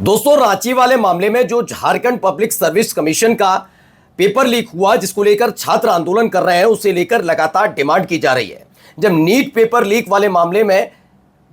दोस्तों, रांची वाले मामले में जो झारखंड पब्लिक सर्विस कमीशन का पेपर लीक हुआ, जिसको लेकर छात्र आंदोलन कर रहे हैं, उसे लेकर लगातार डिमांड की जा रही है। जब नीट पेपर लीक वाले मामले में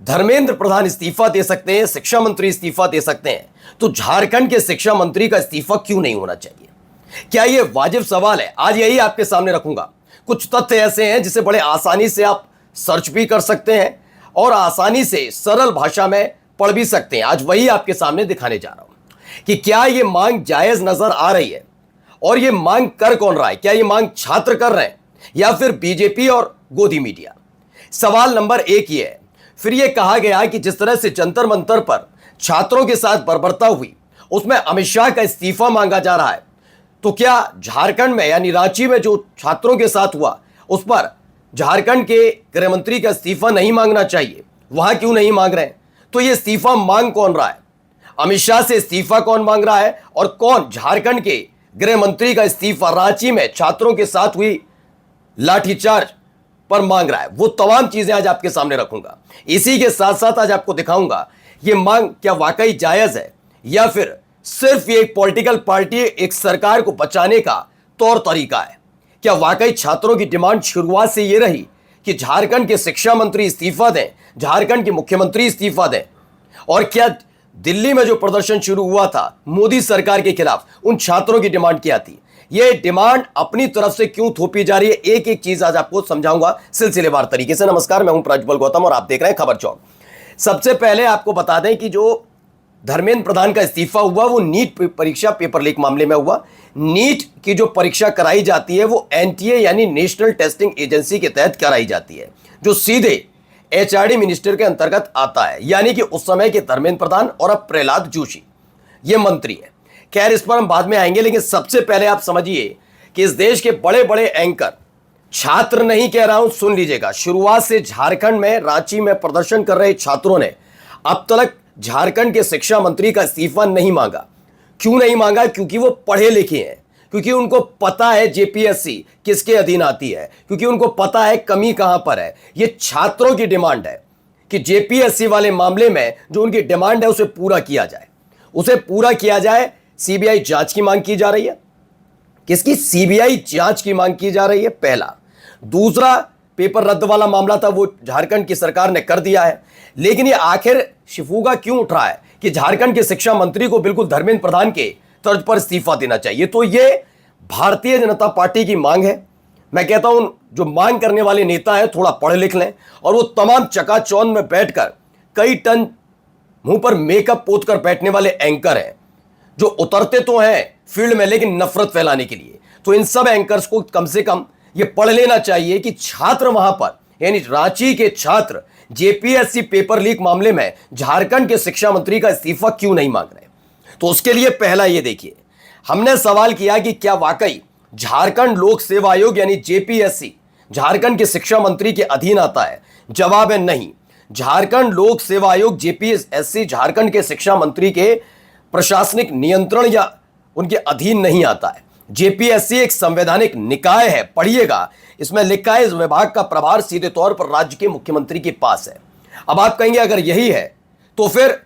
धर्मेंद्र प्रधान इस्तीफा दे सकते हैं, शिक्षा मंत्री इस्तीफा दे सकते हैं, तो झारखंड के शिक्षा मंत्री का इस्तीफा क्यों नहीं होना चाहिए? क्या यह वाजिब सवाल है? आज यही आपके सामने रखूंगा। कुछ तथ्य ऐसे हैं जिसे बड़े आसानी से आप सर्च भी कर सकते हैं और आसानी से सरल भाषा में पढ़ भी सकते हैं। आज वही आपके सामने दिखाने जा रहा हूं कि क्या यह मांग जायज नजर आ रही है और यह मांग कर कौन रहा है। क्या यह मांग छात्र कर रहे हैं या फिर बीजेपी और गोदी मीडिया? सवाल नंबर एक ये है। फिर यह कहा गया कि जिस तरह से जंतर मंतर पर छात्रों के साथ बर्बरता हुई, उसमें अमित शाह का इस्तीफा मांगा जा रहा है, तो क्या झारखंड में यानी रांची में जो छात्रों के साथ हुआ उस पर झारखंड के गृह मंत्री का इस्तीफा नहीं मांगना चाहिए? वहां क्यों नहीं मांग रहे हैं? तो ये इस्तीफा मांग कौन रहा है? अमित शाह से इस्तीफा कौन मांग रहा है और कौन झारखंड के गृह मंत्री का इस्तीफा रांची में छात्रों के साथ हुई लाठीचार्ज पर मांग रहा है? वो तमाम चीजें आज आपके सामने रखूंगा। इसी के साथ साथ आज आपको दिखाऊंगा ये मांग क्या वाकई जायज है या फिर सिर्फ ये एक पॉलिटिकल पार्टी, एक सरकार को बचाने का तौर तरीका है। क्या वाकई छात्रों की डिमांड शुरुआत से ये रही कि झारखंड के शिक्षा मंत्री इस्तीफा दें, झारखंड के मुख्यमंत्री इस्तीफा दें? और क्या दिल्ली में जो प्रदर्शन शुरू हुआ था मोदी सरकार के खिलाफ, उन छात्रों की डिमांड क्या थी? ये डिमांड अपनी तरफ से क्यों थोपी जा रही है, एक एक चीज आज आपको समझाऊंगा सिलसिलेवार तरीके से। नमस्कार, मैं हूं प्रज्वल गौतम और आप देख रहे हैं खबर चौक। सबसे पहले आपको बता दें कि जो धर्मेंद्र प्रधान का इस्तीफा हुआ वो नीट परीक्षा पेपर लीक मामले में हुआ। नीट की जो परीक्षा कराई जाती है वो एनटीए यानी नेशनल टेस्टिंग एजेंसी के तहत कराई जाती है, जो सीधे एचआरडी मिनिस्टर के अंतर्गत आता है, यानी कि उस समय के धर्मेंद्र प्रधान और अब प्रहलाद जोशी ये मंत्री है। खैर, इस पर हम बाद में आएंगे, लेकिन सबसे पहले आप समझिए कि इस देश के बड़े बड़े एंकर, छात्र नहीं कह रहा हूं, सुन लीजिएगा, शुरुआत से झारखंड में रांची में प्रदर्शन कर रहे छात्रों ने अब तक झारखंड के शिक्षा मंत्री का इस्तीफा नहीं मांगा। क्यों नहीं मांगा? क्योंकि वो पढ़े लिखे हैं, क्योंकि उनको पता है जेपीएससी किसके अधीन आती है, क्योंकि उनको पता है कमी कहां पर है। ये छात्रों की डिमांड है कि जेपीएससी वाले मामले में जो उनकी डिमांड है उसे पूरा किया जाए, उसे पूरा किया जाए। सीबीआई जांच की मांग की जा रही है। किसकी? सीबीआई जांच की मांग की जा रही है, पहला। दूसरा, पेपर रद्द वाला मामला था वो झारखंड की सरकार ने कर दिया है, लेकिन ये आखिर शिफूगा क्यों उठ रहा है कि झारखंड के शिक्षा मंत्री को बिल्कुल धर्मेंद्र प्रधान के तर्ज पर इस्तीफा देना चाहिए? तो ये भारतीय जनता पार्टी की मांग है। मैं कहता हूं जो मांग करने वाले नेता हैं थोड़ा पढ़ लिख लें, और वो तमाम चकाचौंध में बैठकर कई टन मुंह पर मेकअप पोत कर बैठने वाले एंकर हैं, जो उतरते तो हैं फील्ड में लेकिन नफरत फैलाने के लिए। तो इन सब एंकर्स को कम से कम ये पढ़ लेना चाहिए कि छात्र वहां पर, यानी रांची के छात्र जेपीएससी पेपर लीक मामले में झारखंड के शिक्षा मंत्री का इस्तीफा क्यों नहीं मांग रहे। तो उसके लिए पहला ये देखिए, हमने सवाल किया कि क्या वाकई झारखंड लोक सेवा आयोग यानी जेपीएससी झारखंड के शिक्षा मंत्री के अधीन आता है? जवाब है नहीं। झारखंड लोक सेवा आयोग जेपीएससी झारखंड के शिक्षा मंत्री के प्रशासनिक नियंत्रण या उनके अधीन नहीं आता है। जेपीएससी एक संवैधानिक निकाय है। पढ़िएगा, इसमें लिखा है इस विभाग का प्रभार सीधे तौर पर राज्य के मुख्यमंत्री के पास है। अब आप कहेंगे अगर यही है तो फिर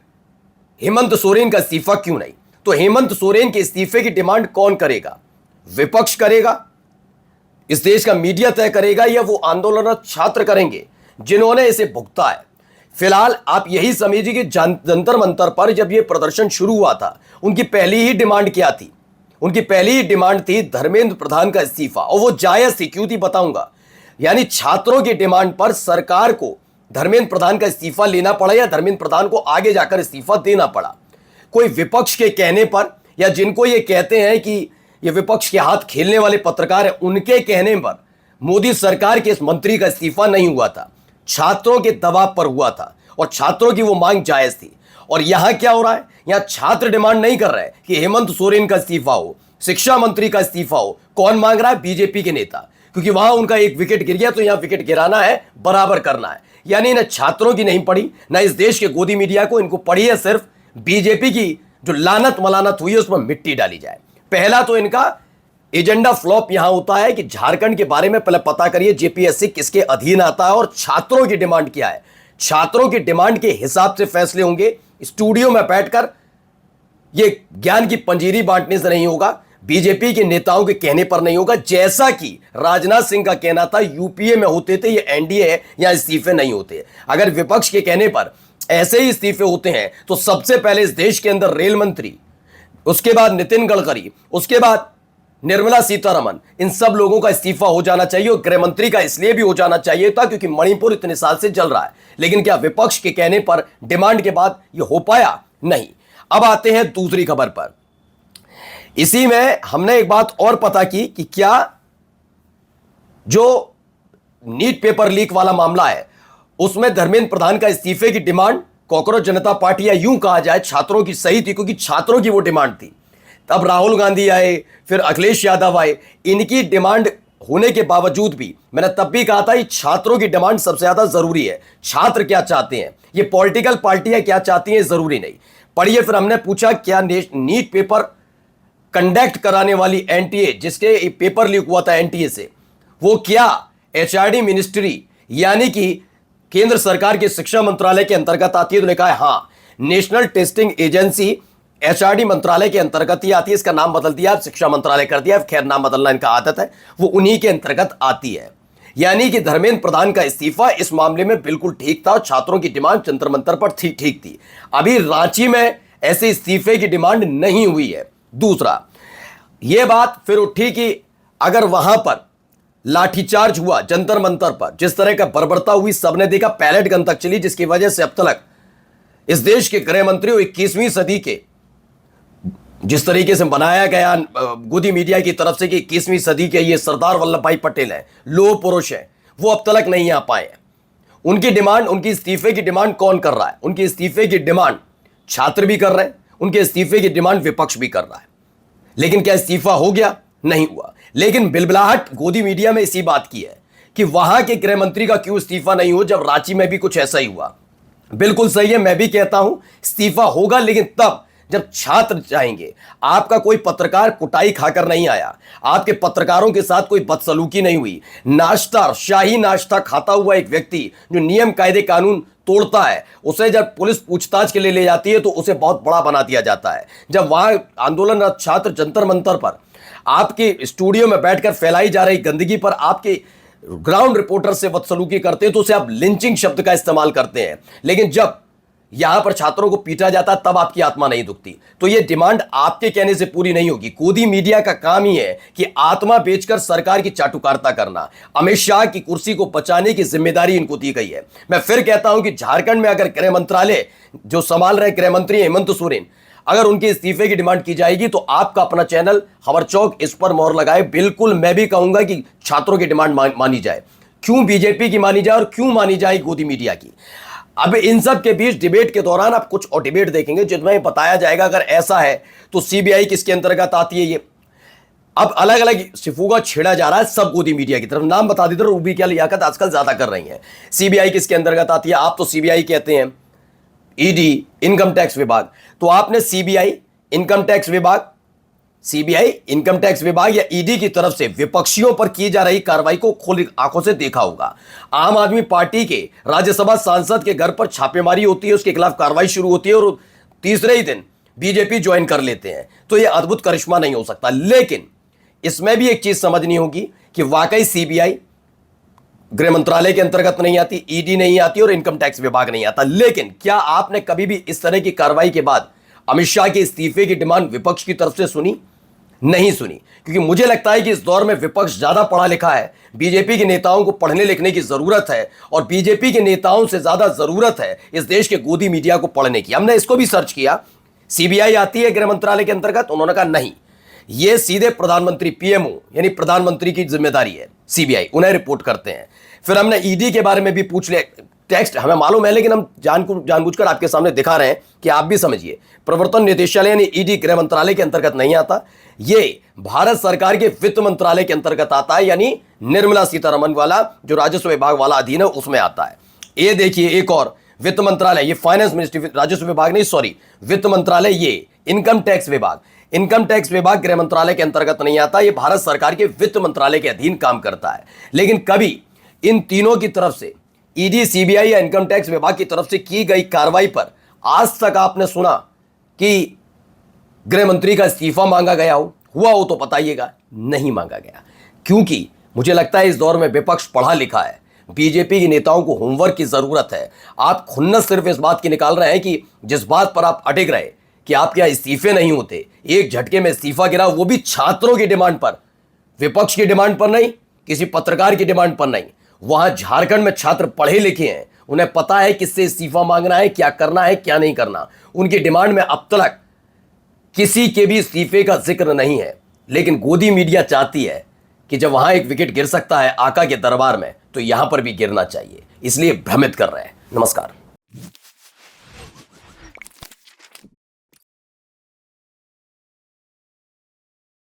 हेमंत सोरेन का इस्तीफा क्यों नहीं? तो हेमंत सोरेन के इस्तीफे की डिमांड कौन करेगा? विपक्ष करेगा, इस देश का मीडिया तय करेगा, या वो आंदोलनरत छात्र करेंगे जिन्होंने इसे भुगता है? फिलहाल आप यही समझिए कि जंतर मंतर पर जब यह प्रदर्शन शुरू हुआ था, उनकी पहली ही डिमांड क्या थी? उनकी पहली ही डिमांड थी धर्मेंद्र प्रधान का इस्तीफा, और वो जायज थी। क्यों थी बताऊंगा। यानी छात्रों की डिमांड पर सरकार को धर्मेंद्र प्रधान का इस्तीफा लेना पड़ा या धर्मेंद्र प्रधान को आगे जाकर इस्तीफा देना पड़ा। कोई विपक्ष के कहने पर, या जिनको ये कहते हैं कि ये विपक्ष के हाथ खेलने वाले पत्रकार हैं, उनके कहने पर मोदी सरकार के इस मंत्री का इस्तीफा नहीं हुआ था, छात्रों के दबाव पर हुआ था, और छात्रों की वो मांग जायज थी। और यहां क्या हो रहा है? यहां छात्र डिमांड नहीं कर रहे कि हेमंत सोरेन का इस्तीफा हो, शिक्षा मंत्री का इस्तीफा हो। कौन मांग रहा है? बीजेपी के नेता, क्योंकि वहां उनका एक विकेट गिर गया तो यहां विकेट गिराना है, बराबर करना है। यानी न छात्रों की नहीं पड़ी, न इस देश के गोदी मीडिया को, इनको पड़ी है सिर्फ बीजेपी की जो लानत मलानत हुई है उसमें मिट्टी डाली जाए। पहला तो इनका एजेंडा फ्लॉप यहां होता है कि झारखंड के बारे में पहले पता करिए जेपीएससी किसके अधीन आता है और छात्रों की डिमांड क्या है। छात्रों की डिमांड के हिसाब से फैसले होंगे। स्टूडियो में बैठकर ये ज्ञान की पंजीरी बांटने से नहीं होगा, बीजेपी के नेताओं के कहने पर नहीं होगा। जैसा कि राजनाथ सिंह का कहना था, यूपीए में होते थे, ये एनडीए है, यहां इस्तीफे नहीं होते। अगर विपक्ष के कहने पर ऐसे ही इस्तीफे होते हैं तो सबसे पहले इस देश के अंदर रेल मंत्री, उसके बाद नितिन गडकरी, उसके बाद निर्मला सीतारमन, इन सब लोगों का इस्तीफा हो जाना चाहिए। और गृह मंत्री का इसलिए भी हो जाना चाहिए था क्योंकि मणिपुर इतने साल से जल रहा है। लेकिन क्या विपक्ष के कहने पर, डिमांड के बाद यह हो पाया? नहीं। अब आते हैं दूसरी खबर पर। इसी में हमने एक बात और पता की कि क्या जो नीट पेपर लीक वाला मामला है उसमें धर्मेंद्र प्रधान का इस्तीफे की डिमांड कॉकरोच जनता पार्टी, या यूं कहा जाए छात्रों की सही थी, क्योंकि छात्रों की वो डिमांड थी। तब राहुल गांधी आए, फिर अखिलेश यादव आए, इनकी डिमांड होने के बावजूद भी मैंने तब भी कहा था कि छात्रों की डिमांड सबसे ज्यादा जरूरी है। छात्र क्या चाहते हैं, ये पॉलिटिकल पार्टियां क्या चाहती हैं, जरूरी नहीं। पढ़िए, फिर हमने पूछा क्या नीट पेपर कंडक्ट कराने वाली एनटीए, जिसके पेपर लीक हुआ था एनटीए से, वो क्या एचआरडी मिनिस्ट्री यानी कि केंद्र सरकार के शिक्षा मंत्रालय के अंतर्गत आती है? तो ने कहा हां, नेशनल टेस्टिंग एजेंसी एचआरडी मंत्रालय के अंतर्गत ही आती है। इसका नाम बदल दिया, शिक्षा मंत्रालय कर दिया, खैर नाम बदलना इनका आदत है, वो उन्हीं के अंतर्गत आती है। यानी कि धर्मेंद्र प्रधान का इस्तीफा इस मामले में बिल्कुल ठीक था और छात्रों की डिमांड जंतर मंतर पर ठीक थी। अभी रांची में ऐसे इस्तीफे की डिमांड नहीं हुई है। दूसरा, यह बात फिर उठी कि अगर वहां पर लाठीचार्ज हुआ जंतर मंतर पर, जिस तरह का बर्बरता हुई सबने देखा, पैलेट गन तक चली, जिसकी वजह से अब तक इस देश के गृह मंत्री 21वीं सदी के जिस तरीके से बनाया गया गोदी मीडिया की तरफ से कि 21वीं सदी के ये सरदार वल्लभ भाई पटेल हैं, लोह पुरुष हैं, वो अब तक नहीं आ पाए हैं। उनकी डिमांड, उनकी इस्तीफे की डिमांड कौन कर रहा है? उनकी इस्तीफे की डिमांड छात्र भी कर रहे हैं, उनके इस्तीफे की डिमांड विपक्ष भी कर रहा है। लेकिन क्या इस्तीफा हो गया? नहीं हुआ। लेकिन बिलबिलाहट गोदी मीडिया में इसी बात की है कि वहां के गृह मंत्री का क्यों इस्तीफा नहीं हो, जब रांची में भी कुछ ऐसा ही हुआ। बिल्कुल सही है, मैं भी कहता हूं इस्तीफा होगा, लेकिन तब जब छात्र चाहेंगे। आपका कोई पत्रकार कुटाई खाकर नहीं आया, आपके पत्रकारों के साथ कोई बदसलूकी नहीं हुई। नाश्ता, शाही नाश्ता खाता हुआ एक व्यक्ति जो नियम कायदे कानून तोड़ता है, उसे जब पुलिस पूछताछ के लिए ले जाती है तो उसे बहुत बड़ा बना दिया जाता है। जब वहां आंदोलनरत छात्र जंतर मंतर पर आपके स्टूडियो में बैठकर फैलाई जा रही गंदगी पर आपके ग्राउंड रिपोर्टर से बदसलूकी करते हैं तो उसे आप लिंचिंग शब्द का इस्तेमाल करते हैं। लेकिन जब यहां पर छात्रों को पीटा जाता तब आपकी आत्मा नहीं दुखती। तो यह डिमांड आपके कहने से पूरी नहीं होगी। गोदी मीडिया का काम ही है कि आत्मा बेचकर सरकार की चाटुकारिता करना। अमित शाह की कुर्सी को बचाने की जिम्मेदारी इनको दी गई है। मैं फिर कहता हूं कि झारखंड में अगर गृह मंत्रालय जो संभाल रहे गृह मंत्री हेमंत सोरेन, अगर उनके इस्तीफे की डिमांड की जाएगी तो आपका अपना चैनल खबर चौक इस पर मोहर लगाए। बिल्कुल मैं भी कहूंगा कि छात्रों की डिमांड मानी जाए। क्यों बीजेपी की मानी जाए और क्यों मानी जाए गोदी मीडिया की? अब इन सब के बीच डिबेट के दौरान आप कुछ और डिबेट देखेंगे जिसमें बताया जाएगा अगर ऐसा है तो सीबीआई किसके अंतर्गत आती है। ये अब अलग अलग सिफूगा छेड़ा जा रहा है सब गोदी मीडिया की तरफ। नाम बता देते, रूबी क्या लियाकत आजकल ज्यादा कर रही है। सीबीआई किसके अंतर्गत आती है? आप तो सीबीआई कहते हैं, ईडी इनकम टैक्स विभाग, तो आपने सीबीआई इनकम टैक्स विभाग, सीबीआई इनकम टैक्स विभाग या ईडी की तरफ से विपक्षियों पर की जा रही कार्रवाई को खुली आंखों से देखा होगा। आम आदमी पार्टी के राज्यसभा सांसद के घर पर छापेमारी होती है, उसके खिलाफ कार्रवाई शुरू होती है और तीसरे ही दिन बीजेपी ज्वाइन कर लेते हैं। तो यह अद्भुत करिश्मा नहीं हो सकता। लेकिन इसमें भी एक चीज समझनी होगी कि वाकई सीबीआई गृह मंत्रालय के अंतर्गत नहीं आती, ईडी नहीं आती और इनकम टैक्स विभाग नहीं आता। लेकिन क्या आपने कभी भी इस तरह की कार्रवाई के बाद अमित शाह के इस्तीफे की डिमांड विपक्ष की तरफ से सुनी? नहीं सुनी। क्योंकि मुझे लगता है कि इस दौर में विपक्ष ज्यादा पढ़ा लिखा है। बीजेपी के नेताओं को पढ़ने लिखने की जरूरत है और बीजेपी के नेताओं से ज्यादा जरूरत है इस देश के गोदी मीडिया को पढ़ने की। हमने इसको भी सर्च किया, सीबीआई आती है गृह मंत्रालय के अंतर्गत? उन्होंने कहा नहीं, यह सीधे प्रधानमंत्री पीएमओ यानी प्रधानमंत्री की जिम्मेदारी है, सीबीआई उन्हें रिपोर्ट करते हैं। फिर हमने ईडी के बारे में भी पूछ लिया। टेक्स्ट हमें मालूम है लेकिन हम जानबूझकर आपके सामने दिखा रहे हैं कि आप भी समझिए। प्रवर्तन निदेशालय यानी ईडी गृह मंत्रालय के अंतर्गत नहीं आता, ये भारत सरकार के वित्त मंत्रालय के अंतर्गत आता है, यानी निर्मला सीतारमन वाला जो राजस्व विभाग वाला अधीन है उसमें आता है। ये देखिए एक और वित्त मंत्रालय, ये फाइनेंस मिनिस्ट्री, राजस्व विभाग नहीं, सॉरी वित्त मंत्रालय, ये इनकम टैक्स विभाग। इनकम टैक्स विभाग गृह मंत्रालय के अंतर्गत नहीं आता, ये भारत सरकार के वित्त मंत्रालय के अधीन काम करता है। लेकिन कभी इन तीनों की तरफ से, ईडी, सीबीआई या इनकम टैक्स विभाग की तरफ से की गई कार्रवाई पर आज तक आपने सुना कि गृह मंत्री का इस्तीफा मांगा गया हुआ हो तो बताइएगा। नहीं मांगा गया, क्योंकि मुझे लगता है इस दौर में विपक्ष पढ़ा लिखा है। बीजेपी के नेताओं को होमवर्क की जरूरत है। आप खुन्नस सिर्फ इस बात की निकाल रहे हैं कि जिस बात पर आप अटक रहे कि आपके यहां इस्तीफे नहीं होते, एक झटके में इस्तीफा गिरा, वो भी छात्रों की डिमांड पर, विपक्ष की डिमांड पर नहीं, किसी पत्रकार की डिमांड पर नहीं। वहां झारखंड में छात्र पढ़े लिखे हैं, उन्हें पता है किससे इस्तीफा मांगना है, क्या करना है, क्या नहीं करना। उनकी डिमांड में अब तक किसी के भी इस्तीफे का जिक्र नहीं है। लेकिन गोदी मीडिया चाहती है कि जब वहां एक विकेट गिर सकता है आका के दरबार में, तो यहां पर भी गिरना चाहिए, इसलिए भ्रमित कर रहे हैं। नमस्कार।